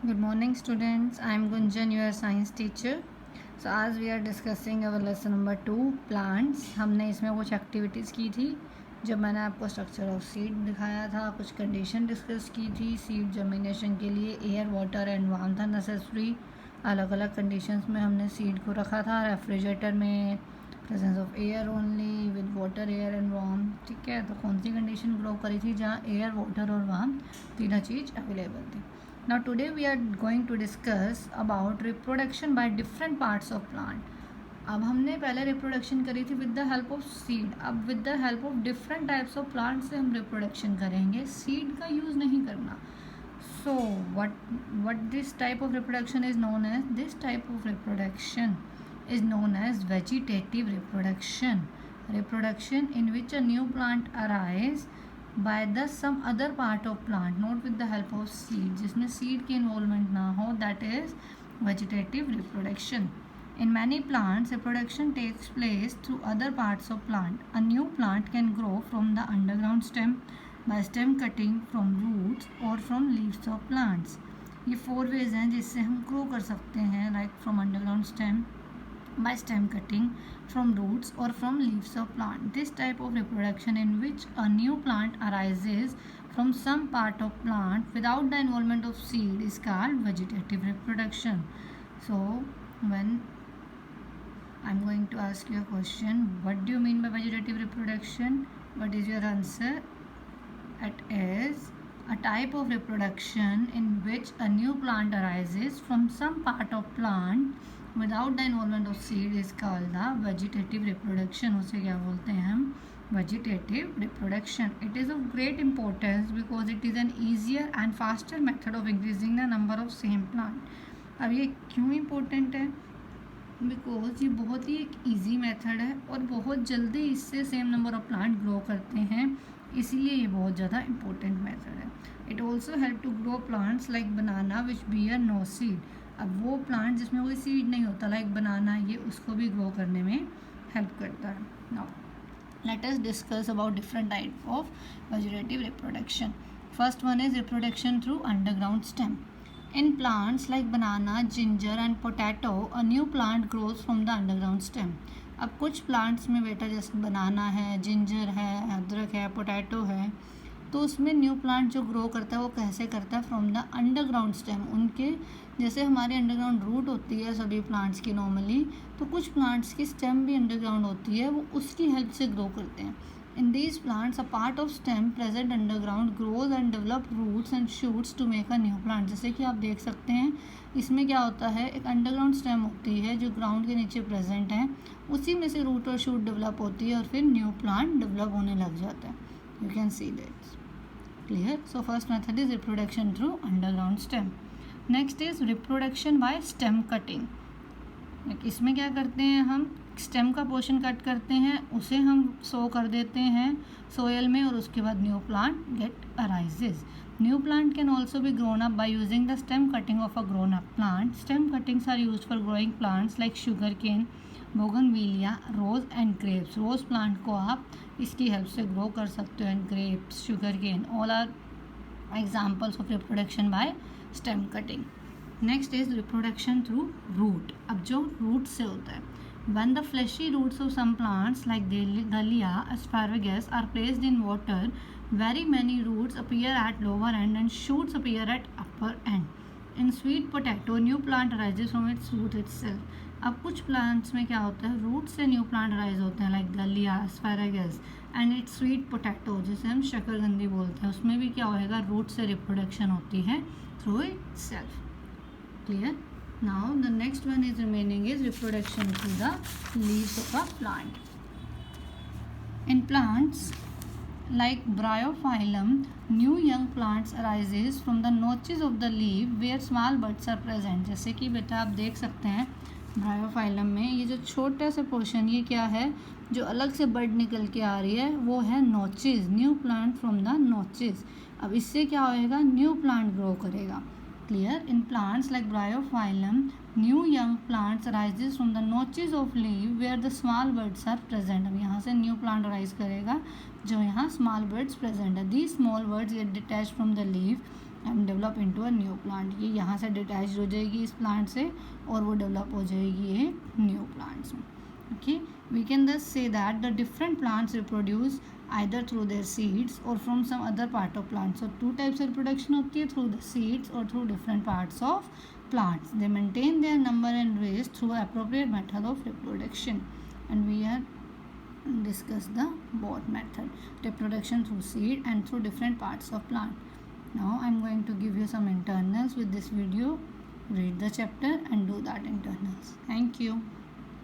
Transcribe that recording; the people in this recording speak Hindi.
Good morning students, I am Gunjan, your science teacher. So as we are discussing our lesson number 2 plants, हमने इसमें कुछ एक्टिविटीज़ की थी जब मैंने आपको स्ट्रक्चर ऑफ सीड दिखाया था, कुछ कंडीशन डिस्कस की थी। सीड जर्मिनेशन के लिए एयर वाटर एंड वार्म था नेसेसरी। अलग अलग कंडीशंस में हमने सीड को रखा था। रेफ्रिजरेटर में presence of air only with water air and warm, ठीक है। तो कौन सी कंडीशन ग्रो करी थी जहाँ एयर वाटर और वार्म तीनों चीज़ अवेलेबल थी। Now today we are going to discuss about reproduction by different parts of plant. अब हमने पहले रिप्रोडक्शन करी थी with the help of seed, अब with the help of different types of plant से हम रिप्रोडक्शन करेंगे, सीड का यूज़ नहीं करना। सो what this type of reproduction is known as, this type of reproduction is known as vegetative reproduction. Reproduction in which a new plant arise by the some other part of plant, not with the help of seed, जिसमें seed की involvement ना हो, that is vegetative reproduction. In many plants, reproduction takes place through other parts of plant. A new plant can grow from the underground stem by stem cutting from roots or from leaves of plants. ये 4 ways हैं जिससे हम grow कर सकते हैं, like from underground stem, by stem cutting, from roots or from leaves of plant. This type of reproduction in which a new plant arises from some part of plant without the involvement of seed is called vegetative reproduction. So when I'm going to ask you a question, what do you mean by vegetative reproduction? What is your answer? It is a type of reproduction in which a new plant arises from some part of plant without the involvement of seed is called the vegetative reproduction. उसे क्या बोलते हैं हम? Vegetative reproduction. It is of great importance because it is an easier and faster method of increasing the number of same plant. अब ये क्यों इम्पोर्टेंट है? बिकॉज ये बहुत ही एक ईजी मेथड है और बहुत जल्दी इससे same number of plant grow करते हैं, इसीलिए ये बहुत ज़्यादा इम्पोर्टेंट मेथड है। It also help to grow plants like banana which bear no seed. अब वो प्लांट जिसमें कोई सीड नहीं होता लाइक बनाना, ये उसको भी ग्रो करने में हेल्प करता है। Now let us discuss about different type of vegetative reproduction. First one is reproduction through underground stem. In plants like banana, ginger and potato, a new plant grows from the underground stem. अब कुछ प्लांट्स में बेटा जैसे बनाना है, जिंजर है, अदरक है, पोटैटो है, तो उसमें न्यू प्लांट जो ग्रो करता है वो कैसे करता है? From the underground stem. उनके जैसे हमारी अंडरग्राउंड रूट होती है सभी प्लांट्स की नॉर्मली, तो कुछ प्लांट्स की स्टेम भी अंडरग्राउंड होती है, वो उसकी हेल्प से ग्रो करते हैं. In these plants, a part of stem present underground grows and develop roots and shoots to make a new plant. जैसे कि आप देख सकते हैं इसमें क्या होता है, एक अंडरग्राउंड स्टेम होती है जो ग्राउंड के नीचे प्रेजेंट है, उसी में से रूट और शूट डेवलप होती है और फिर न्यू प्लांट डेवलप होने लग जाता है. You can see that clear. So first method is reproduction through underground stem. Next is reproduction by stem cutting. इसमें क्या करते हैं, हम स्टेम का पोर्शन कट करते हैं, उसे हम सो कर देते हैं सोयल में और उसके बाद new plant get arises. New plant can also be grown up by using the stem cutting of a grown up plant. Stem cuttings are used for growing plants like sugar cane, bougainvillea, rose and grapes. Rose plant को आप इसकी हेल्प से ग्रो कर सकते हो, and grapes, sugar cane, all are examples of reproduction by stem cutting. Next is reproduction through root. अब जो रूट से होता है, when the fleshy roots of some plants like dahlia, asparagus are placed in water, very many roots appear at lower end and shoots appear at upper end. In sweet potato, new plant arises from its root itself. अब कुछ प्लांट्स में क्या होता है, रूट से न्यू प्लांट राइज होते हैं लाइक दलिया, asparagus and it's sweet potato जिसे हम शकरकंदी बोलते हैं, उसमें भी क्या होएगा, रूट से रिप्रोडक्शन होती है through it self. Clear. Now the next one is remaining is reproduction through the leaves of a plant. In plants like Bryophyllum, new young plants arises from the notches of the leaf where small buds are present. जैसे कि बेटा आप देख सकते हैं ब्रायोफाइलम में ये जो छोटा सा पोर्शन, ये क्या है, जो अलग से बड निकल के आ रही है, वो है notches. New plant from the notches. अब इससे क्या होएगा, न्यू प्लांट ग्रो करेगा. Clear. In plants like Bryophyllum, new young plants arises from the notches of leaf where the small buds are present. अब यहाँ से new plant arise करेगा जो यहाँ small buds present है. These small buds get detached from the leaf and develop into a new plant. ये यहाँ से डिटैच हो जाएगी इस प्लांट से और वो डेवलप हो जाएगी ये न्यू प्लांट्स में। ओके, वी कैन दस say that the different plants reproduce either through their seeds or from some other part of plants. So two types of reproduction होती है, through the seeds or through different parts of plants. They maintain their number and race through appropriate method of reproduction. And we are discuss the both method, reproduction through seed and through different parts of plant. Now I am going to give you some internals with this video. Read the chapter and do that internals. Thank you.